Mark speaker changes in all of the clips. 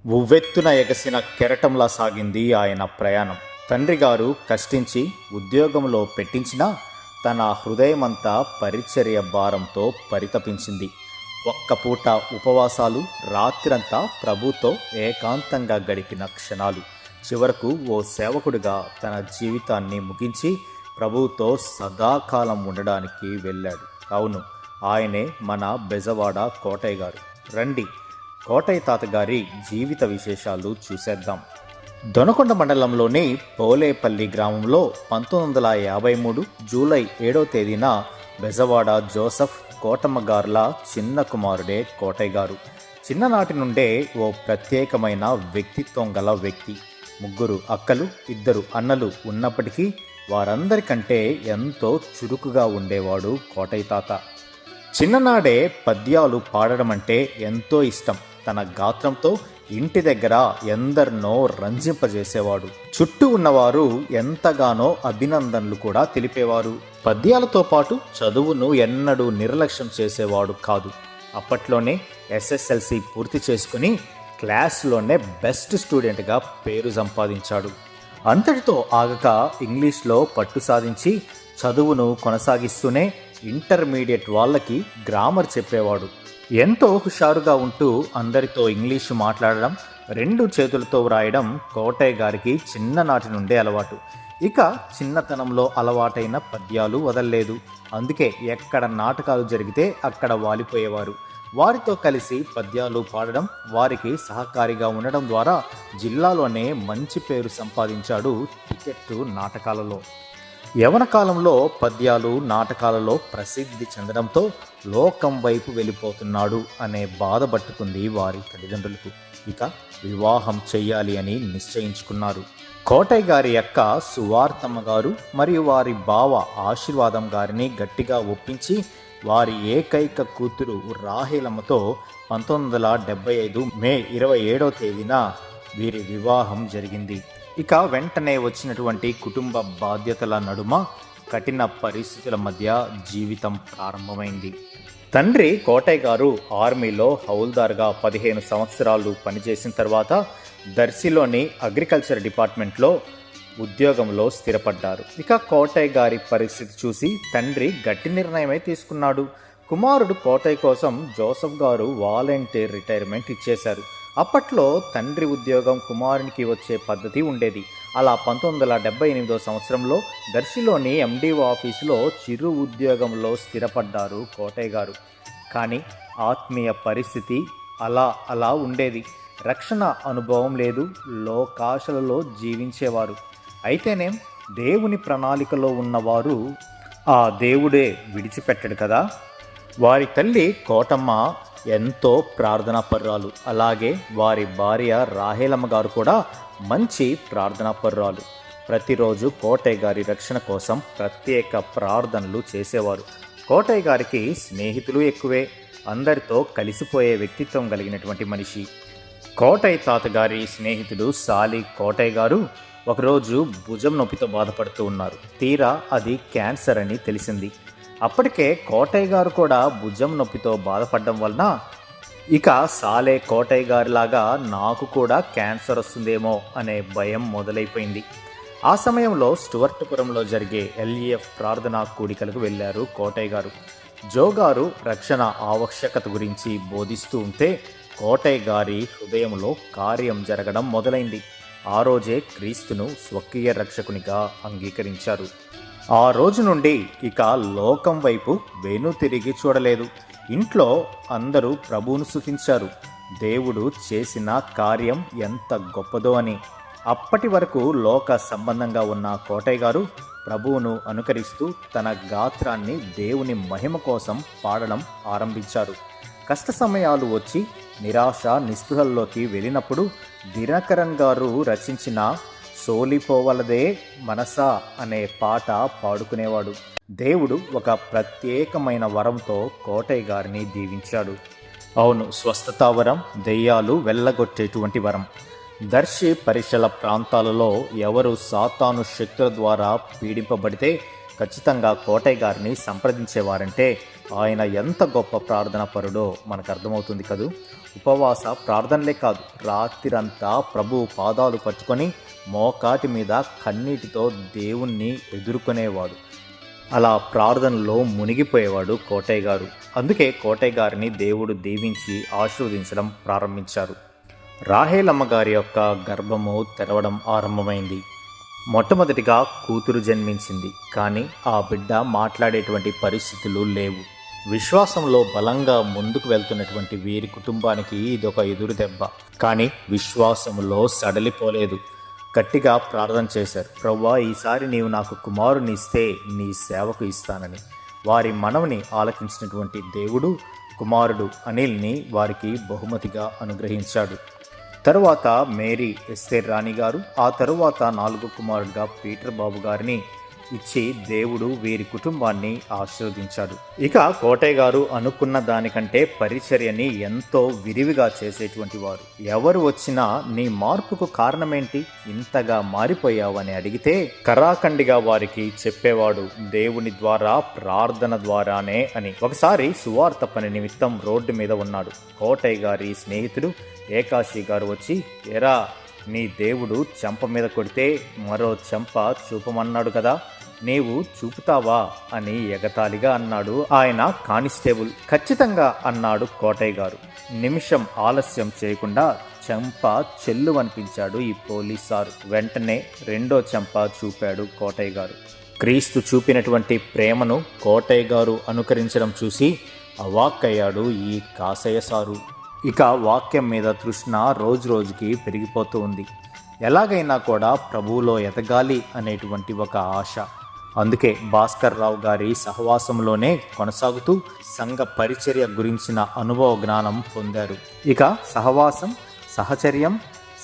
Speaker 1: ఉవ్వెత్తున ఎగసిన కెరటంలా సాగింది ఆయన ప్రయాణం. తండ్రి గారు కష్టించి ఉద్యోగంలో పెట్టించినా తన హృదయమంతా పరిచర్య భారంతో పరితపించింది. ఒక్క పూట ఉపవాసాలు, రాత్రంతా ప్రభుతో ఏకాంతంగా గడిపిన క్షణాలు. చివరకు ఓ సేవకుడిగా తన జీవితాన్ని ముగించి ప్రభువుతో సదాకాలం ఉండడానికి వెళ్ళాడు. అవును, ఆయనే మన బెజవాడ కోటయ్య గారు. రండి, కోటయ్య తాతగారి జీవిత విశేషాలు చూసేద్దాం. దొనకొండ మండలంలోని పోలేపల్లి గ్రామంలో 1953 జూలై 7వ తేదీన బెజవాడ జోసఫ్ కోటమ్మ గారుల చిన్న కుమారుడే కోటయ్య గారు. చిన్ననాటి నుండే ఓ ప్రత్యేకమైన వ్యక్తిత్వం గల వ్యక్తి. 3 అక్కలు, 2 అన్నలు ఉన్నప్పటికీ వారందరికంటే ఎంతో చురుకుగా ఉండేవాడు కోటయ్య తాత. చిన్ననాడే పద్యాలు పాడడం అంటే ఎంతో ఇష్టం. తన గాత్రంతో ఇంటి దగ్గర ఎందరినో రంజింపజేసేవాడు. చుట్టూ ఉన్నవారు ఎంతగానో అభినందనలు కూడా తెలిపేవారు. పద్యాలతో పాటు చదువును ఎన్నడూ నిర్లక్ష్యం చేసేవాడు కాదు. అప్పట్లోనే SSLC పూర్తి చేసుకుని క్లాస్లోనే బెస్ట్ స్టూడెంట్గా పేరు సంపాదించాడు. అంతటితో ఆగక ఇంగ్లీష్లో పట్టు సాధించి చదువును కొనసాగిస్తూనే ఇంటర్మీడియట్ వాళ్ళకి గ్రామర్ చెప్పేవాడు. ఎంతో హుషారుగా ఉంటూ అందరితో ఇంగ్లీషు మాట్లాడడం, 2 చేతులతో వ్రాయడం కోటయ్య గారికి చిన్ననాటి నుండే అలవాటు. ఇక చిన్నతనంలో అలవాటైన పద్యాలు వదల్లేదు. అందుకే ఎక్కడ నాటకాలు జరిగితే అక్కడ వాలిపోయేవారు. వారితో కలిసి పద్యాలు పాడడం, వారికి సహకారిగా ఉండడం ద్వారా జిల్లాలోనే మంచి పేరు సంపాదించాడు టికెట్టు నాటకాలలో. యవన కాలంలో పద్యాలు, నాటకాలలో ప్రసిద్ధి చెందడంతో లోకం వైపు వెళ్ళిపోతున్నాడు అనే బాధ పట్టుకుంది వారి తల్లిదండ్రులకు. ఇక వివాహం చెయ్యాలి అని నిశ్చయించుకున్నారు. కోటయ్య గారి అక్క సువార్తమ్మ గారు మరియు వారి బావ ఆశీర్వాదం గారిని గట్టిగా ఒప్పించి వారి ఏకైక కూతురు రాహేలమ్మతో 1975 మే 27వ తేదీన వీరి వివాహం జరిగింది. ఇక వెంటనే వచ్చినటువంటి కుటుంబ బాధ్యతల నడుమ కఠిన పరిస్థితుల మధ్య జీవితం ప్రారంభమైంది. తండ్రి కోటయ్య గారు ఆర్మీలో హౌల్దార్గా 15 సంవత్సరాలు పనిచేసిన తర్వాత దర్శిలోని అగ్రికల్చర్ డిపార్ట్మెంట్లో ఉద్యోగంలో స్థిరపడ్డారు. ఇక కోటయ్య గారి పరిస్థితి చూసి తండ్రి గట్టి నిర్ణయమే తీసుకున్నాడు. కుమారుడు కోటయ్య కోసం జోసఫ్ గారు వాలంటీర్ రిటైర్మెంట్ ఇచ్చేశారు. అప్పట్లో తండ్రి ఉద్యోగం కుమారునికి వచ్చే పద్ధతి ఉండేది. అలా 1978వ సంవత్సరంలో దర్శిలోని MDO ఆఫీసులో చిరు ఉద్యోగంలో స్థిరపడ్డారు కోటయ్య గారు. కానీ ఆత్మీయ పరిస్థితి అలా ఉండేది. రక్షణ అనుభవం లేదు, లోకాశలలో జీవించేవారు. అయితేనేం దేవుని ప్రణాళికలో ఉన్నవారు ఆ దేవుడే విడిచిపెట్టడు కదా. వారి తల్లి కోటమ్మ ఎంతో ప్రార్థనా పర్రాలు. అలాగే వారి భార్య రాహేలమ్మ గారు కూడా మంచి ప్రార్థనా పర్రాలు. ప్రతిరోజు కోటయ్య గారి రక్షణ కోసం ప్రత్యేక ప్రార్థనలు చేసేవారు. కోటయ్య గారికి స్నేహితులు ఎక్కువే. అందరితో కలిసిపోయే వ్యక్తిత్వం కలిగినటువంటి మనిషి. కోటయ్య తాతగారి స్నేహితుడు సాలి కోటయ్య గారు ఒకరోజు భుజం నొప్పితో బాధపడుతూ ఉన్నారు. తీరా అది క్యాన్సర్ అని తెలిసింది. అప్పటికే కోటయ్య గారు కూడా భుజం నొప్పితో బాధపడడం వలన ఇక సాలే కోటయ్య గారిలాగా నాకు కూడా క్యాన్సర్ వస్తుందేమో అనే భయం మొదలైపోయింది. ఆ సమయంలో స్టువర్ట్పురంలో జరిగే LEF ప్రార్థనా కూడికలకు వెళ్ళారు కోటయ్య గారు. జో గారు రక్షణ ఆవశ్యకత గురించి బోధిస్తూ ఉంటే కోటయ్య గారి హృదయంలో కార్యం జరగడం మొదలైంది. ఆ రోజే క్రీస్తును స్వకీయ రక్షకునిగా అంగీకరించారు. ఆ రోజు నుండి ఇక లోకం వైపు తిరిగి చూడలేదు. ఇంట్లో అందరూ ప్రభువును స్తుతించారు. దేవుడు చేసిన కార్యం ఎంత గొప్పదో అని. అప్పటి వరకు లోక సంబంధంగా ఉన్న కోటయ్య గారు ప్రభువును అనుకరిస్తూ తన గాత్రాన్ని దేవుని మహిమ కోసం పాడడం ఆరంభించారు. కష్ట సమయాలు వచ్చి నిరాశ నిస్పృహల్లోకి వెళ్ళినప్పుడు దినకరన్ గారు రచించిన సోలిపోవలదే మనసా అనే పాట పాడుకునేవాడు. దేవుడు ఒక ప్రత్యేకమైన వరంతో కోటయ్య గారిని దీవించాడు. అవును, స్వస్థతా వరం, దెయ్యాలు వెళ్ళగొట్టేటువంటి వరం. దర్శి పరిసర ప్రాంతాలలో ఎవరు సాతాను శక్తుల ద్వారా పీడింపబడితే ఖచ్చితంగా కోటయ్య గారిని సంప్రదించేవారంటే ఆయన ఎంత గొప్ప ప్రార్థనా పరుడో మనకు అర్థమవుతుంది కదూ. ఉపవాస ప్రార్థనలే కాదు, రాత్రిరంతా ప్రభువు పాదాలు పట్టుకొని మోకాటి మీద కన్నీటితో దేవుణ్ణి ఎదుర్కొనేవాడు. అలా ప్రార్థనలో మునిగిపోయేవాడు కోటయ్య గారు. అందుకే కోటయ్య గారిని దేవుడు దీవించి ఆశీర్వదించడం ప్రారంభించారు. రాహేలమ్మ గారి యొక్క గర్భము తెరవడం ఆరంభమైంది. మొట్టమొదటిగా కూతురు జన్మించింది. కానీ ఆ బిడ్డ మాట్లాడేటువంటి పరిస్థితులు లేవు. విశ్వాసంలో బలంగా ముందుకు వెళ్తున్నటువంటి వీరి కుటుంబానికి ఇదొక ఎదురు దెబ్బ. కానీ విశ్వాసంలో సడలిపోలేదు. గట్టిగా ప్రార్థన చేశారు. ప్రభువా, ఈసారి నీవు నాకు కుమారుని ఇస్తే నీ సేవకు ఇస్తానని. వారి మనవిని ఆలకించినటువంటి దేవుడు కుమారుడు అనిల్ని వారికి బహుమతిగా అనుగ్రహించాడు. తరువాత మేరీ ఎస్తేర్ రాణి గారు, ఆ తరువాత 4వ కుమారుడుగా పీటర్ బాబు గారిని ఇచ్చి దేవుడు వీరి కుటుంబాన్ని ఆశీర్వదించాడు. ఇక కోటయ్య గారు అనుకున్న దానికంటే పరిచర్యని ఎంతో విరివిగా చేసేటువంటి వారు. ఎవరు వచ్చినా నీ మార్పుకు కారణమేంటి, ఇంతగా మారిపోయావని అడిగితే కరాఖండిగా వారికి చెప్పేవాడు, దేవుని ద్వారా ప్రార్థన ద్వారానే అని. ఒకసారి సువార్త పని నిమిత్తం రోడ్డు మీద ఉన్నాడు. కోటయ్య గారి స్నేహితుడు ఏకాశి గారు వచ్చి, ఎరా, నీ దేవుడు చెంప మీద కొడితే మరో చెంప చూపమన్నాడు కదా, నీవు చూపుతావా అని ఎగతాళిగా అన్నాడు ఆయన కానిస్టేబుల్. ఖచ్చితంగా అన్నాడు కోటయ్య గారు. నిమిషం ఆలస్యం చేయకుండా చెంప చెల్లువనిపించాడు ఈ పోలీసారు. వెంటనే రెండో చెంప చూపాడు కోటయ్య గారు. క్రీస్తు చూపినటువంటి ప్రేమను కోటయ్య గారు అనుకరించడం చూసి అవాక్కయ్యాడు ఈ కాసయ్య సారు. ఇక వాక్యం మీద తృష్ణ రోజు రోజుకి పెరిగిపోతూ ఉంది. ఎలాగైనా కూడా ప్రభువులో ఎదగాలి అనేటువంటి ఒక ఆశ. అందుకే భాస్కర్ రావు గారి సహవాసంలోనే కొనసాగుతూ సంఘ పరిచర్య గురించిన అనుభవ జ్ఞానం పొందారు. ఇక సహవాసం, సహచర్యం,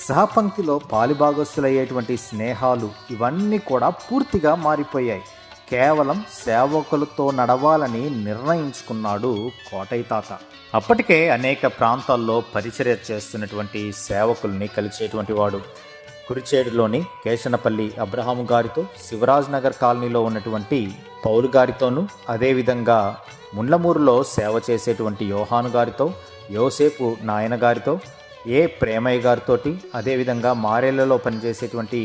Speaker 1: సహపంక్తిలో పాలిభాగస్తులయ్యేటువంటి స్నేహాలు ఇవన్నీ కూడా పూర్తిగా మారిపోయాయి. కేవలం సేవకులతో నడవాలని నిర్ణయించుకున్నాడు కోటయ్య తాత. అప్పటికే అనేక ప్రాంతాల్లో పరిచర్య చేస్తున్నటువంటి సేవకుల్ని కలిసేటువంటి వాడు. కురిచేడులోని కేశనపల్లి అబ్రహాము గారితో, శివరాజ్ నగర్ కాలనీలో ఉన్నటువంటి పౌలు గారితోనూ, అదేవిధంగా ముండ్లమూరులో సేవ చేసేటువంటి యోహాను గారితో, యోసేపు నాయన గారితో, ఏ ప్రేమయ్య గారితోటి, అదేవిధంగా మారేళ్లలో పనిచేసేటువంటి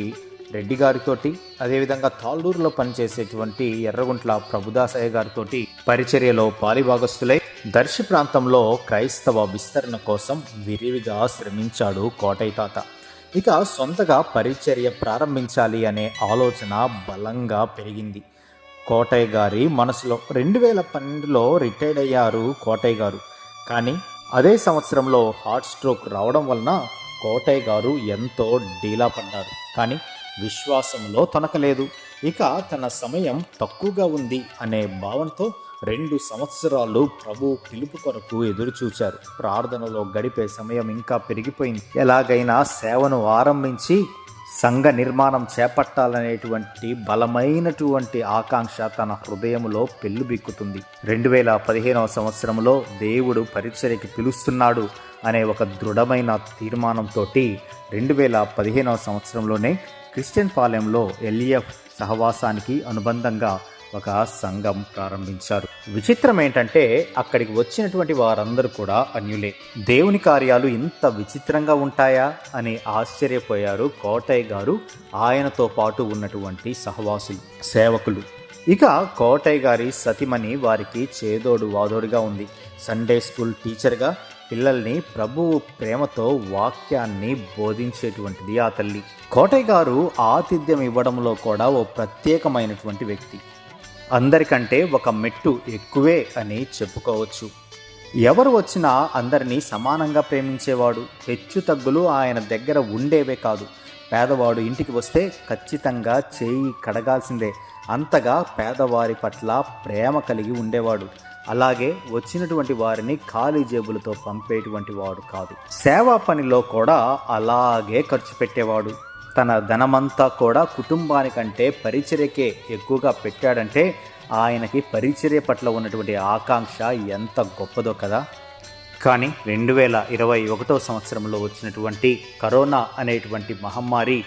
Speaker 1: రెడ్డి గారితోటి, అదేవిధంగా తాళ్ళూరులో పనిచేసేటువంటి ఎర్రగుంట్ల ప్రభుదాసయ్య గారితోటి పరిచర్యలో పాలిభాగస్తులై దర్శి ప్రాంతంలో క్రైస్తవ విస్తరణ కోసం విరివిగా శ్రమించాడు కోటయ్య తాత. ఇక సొంతగా పరిచర్య ప్రారంభించాలి అనే ఆలోచన బలంగా పెరిగింది కోటయ్య గారి మనసులో. 2012లో రిటైర్డ్ అయ్యారు కోటయ్య గారు. కానీ అదే సంవత్సరంలో హార్ట్ స్ట్రోక్ రావడం వలన కోటయ్య గారు ఎంతో డీలా పడ్డారు. కానీ విశ్వాసంలో తొనకలేదు. ఇక తన సమయం తక్కువగా ఉంది అనే భావనతో 2 సంవత్సరాలు ప్రభు పిలుపు కొరకు ఎదురుచూచారు. ప్రార్థనలో గడిపే సమయం ఇంకా పెరిగిపోయింది. ఎలాగైనా సేవను ఆరంభించి సంఘ నిర్మాణం చేపట్టాలనేటువంటి బలమైనటువంటి ఆకాంక్ష తన హృదయములో పెళ్ళుబిక్కుతుంది. 2015వ సంవత్సరంలో దేవుడు పరిచర్యకి పిలుస్తున్నాడు అనే ఒక దృఢమైన తీర్మానంతో 2015వ సంవత్సరంలోనే క్రిస్టియన్ పాలెంలో ఎల్ఈఎఫ్ సహవాసానికి అనుబంధంగా ఒక సంఘం ప్రారంభించారు. విచిత్రం ఏంటంటే అక్కడికి వచ్చినటువంటి వారందరూ కూడా అన్యులే. దేవుని కార్యాలు ఇంత విచిత్రంగా ఉంటాయా అని ఆశ్చర్యపోయారు కోటయ్య గారు, ఆయనతో పాటు ఉన్నటువంటి సహవాసులు, సేవకులు. ఇక కోటయ్య గారి సతిమణి వారికి చేదోడు వాదోడుగా ఉంది. సండే స్కూల్ టీచర్గా పిల్లల్ని ప్రభువు ప్రేమతో వాక్యాన్ని బోధించేటువంటిది ఆ తల్లి. కోటయ్య గారు ఆతిథ్యం ఇవ్వడంలో కూడా ఓ ప్రత్యేకమైనటువంటి వ్యక్తి. అందరికంటే ఒక మెట్టు ఎక్కువే అని చెప్పుకోవచ్చు. ఎవరు వచ్చినా అందరినీ సమానంగా ప్రేమించేవాడు. హెచ్చు తగ్గులు ఆయన దగ్గర ఉండేవే కాదు. పేదవాడు ఇంటికి వస్తే ఖచ్చితంగా చేయి కడగాల్సిందే. అంతగా పేదవారి పట్ల ప్రేమ కలిగి ఉండేవాడు. అలాగే వచ్చినటువంటి వారిని ఖాళీ జేబులతో పంపేటువంటి వాడు కాదు. సేవా పనిలో కూడా అలాగే ఖర్చు పెట్టేవాడు. తన ధనమంతా కూడా కుటుంబానికంటే పరిచర్యకే ఎక్కువగా పెట్టాడంటే ఆయనకి పరిచర్య పట్ల ఉన్నటువంటి ఆకాంక్ష ఎంత గొప్పదో కదా. కానీ 2021వ సంవత్సరంలో వచ్చినటువంటి కరోనా అనేటువంటి మహమ్మారి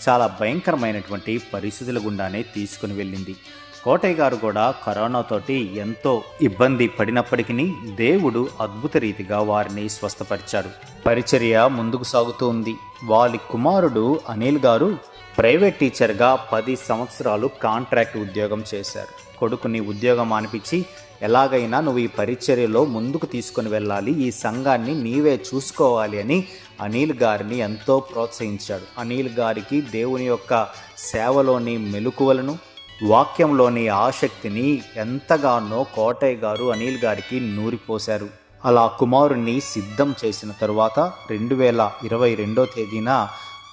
Speaker 1: చాలా భయంకరమైనటువంటి పరిస్థితుల గుండానే తీసుకుని వెళ్ళింది. కోటయ్య గారు కూడా కరోనాతోటి ఎంతో ఇబ్బంది పడినప్పటికీ దేవుడు అద్భుత రీతిగా వారిని స్వస్థపరిచాడు. పరిచర్య ముందుకు సాగుతూ ఉంది. వాళ్ళ కుమారుడు అనిల్ గారు ప్రైవేట్ టీచర్గా 10 సంవత్సరాలు కాంట్రాక్ట్ ఉద్యోగం చేశారు. కొడుకుని ఉద్యోగం అనిపించి ఎలాగైనా నువ్వు ఈ పరిచర్యలో ముందుకు తీసుకుని వెళ్ళాలి, ఈ సంఘాన్ని నీవే చూసుకోవాలి అని అనిల్ గారిని ఎంతో ప్రోత్సహించాడు. అనిల్ గారికి దేవుని యొక్క సేవలోని మెలకువలను, వాక్యంలోని ఆసక్తిని ఎంతగానో కోటయ్య గారు అనిల్ గారికి నూరిపోశారు. అలా కుమారుణ్ణి సిద్ధం చేసిన తరువాత 2022 తేదీన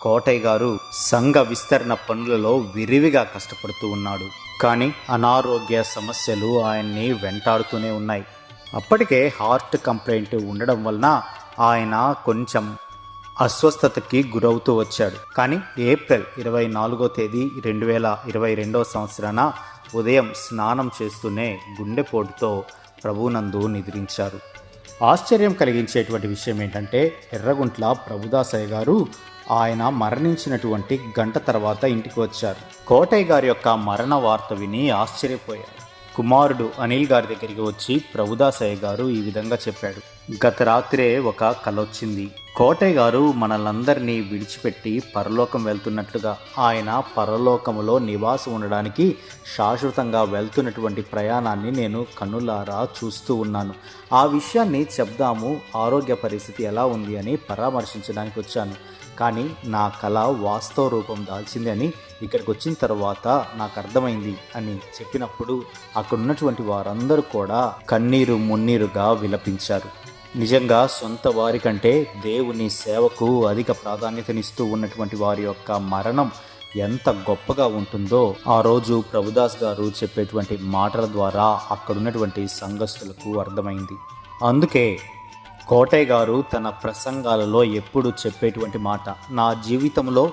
Speaker 1: కోటయ్య గారు సంఘ విస్తరణ పనులలో విరివిగా కష్టపడుతూ ఉన్నాడు. కానీ అనారోగ్య సమస్యలు ఆయన్ని వెంటాడుతూనే ఉన్నాయి. అప్పటికే హార్ట్ కంప్లైంట్ ఉండడం వలన ఆయన కొంచెం అస్వస్థతకి గురవుతూ వచ్చాడు. కానీ ఏప్రిల్ 24 తేదీ 2022 సంవత్సరాన ఉదయం స్నానం చేస్తూనే గుండెపోటుతో ప్రభువునందు నిద్రించారు. ఆశ్చర్యం కలిగించేటువంటి విషయం ఏంటంటే ఎర్రగుంట్ల ప్రభుదాసయ్య గారు ఆయన మరణించినటువంటి గంట తర్వాత ఇంటికి వచ్చారు. కోటయ్య గారి యొక్క మరణ వార్త విని ఆశ్చర్యపోయారు. కుమారుడు అనిల్ గారి దగ్గరికి వచ్చి ప్రభుదాసయ్య గారు ఈ విధంగా చెప్పాడు, గత రాత్రే ఒక కల వచ్చింది. కోటయ్య గారు మనల్నందరినీ విడిచిపెట్టి పరలోకం వెళ్తున్నట్లుగా, ఆయన పరలోకములో నివాసం ఉండడానికి శాశ్వతంగా వెళ్తున్నటువంటి ప్రయాణాన్ని నేను కన్నులారా చూస్తూ ఉన్నాను. ఆ విషయాన్ని చెప్దాము, ఆరోగ్య పరిస్థితి ఎలా ఉంది అని పరామర్శించడానికి వచ్చాను. కానీ నా కళ వాస్తవ రూపం దాల్చింది అని ఇక్కడికి వచ్చిన తర్వాత నాకు అర్థమైంది అని చెప్పినప్పుడు అక్కడున్నటువంటి వారందరూ కూడా కన్నీరు మున్నీరుగా విలపించారు. నిజంగా సొంత వారి కంటే దేవుని సేవకు అధిక ప్రాధాన్యతనిస్తూ ఉన్నటువంటి వారి యొక్క మరణం ఎంత గొప్పగా ఉంటుందో ఆ రోజు ప్రభుదాస్ గారు చెప్పేటువంటి మాటల ద్వారా అక్కడున్నటువంటి సంఘస్థులకు అర్థమైంది. అందుకే కోటయ్య గారు తన ప్రసంగాలలో ఎప్పుడు చెప్పేటువంటి మాట, నా జీవితంలో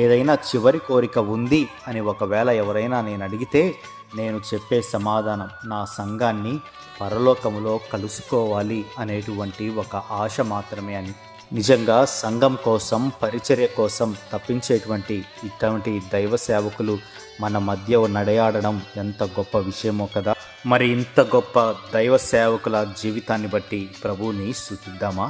Speaker 1: ఏదైనా చివరి కోరిక ఉంది అని ఒకవేళ ఎవరైనా నేను అడిగితే నేను చెప్పే సమాధానం నా సంఘాన్ని పరలోకములో కలుసుకోవాలి అనేటువంటి ఒక ఆశ మాత్రమే అని. నిజంగా సంఘం కోసం, పరిచర్య కోసం తప్పించేటువంటి ఇటువంటి దైవ సేవకులు మన మధ్య నడయాడడం ఎంత గొప్ప విషయమో కదా. మరి ఇంత గొప్ప దైవ సేవకుల జీవితాన్ని బట్టి ప్రభువుని స్తుతిద్దామా?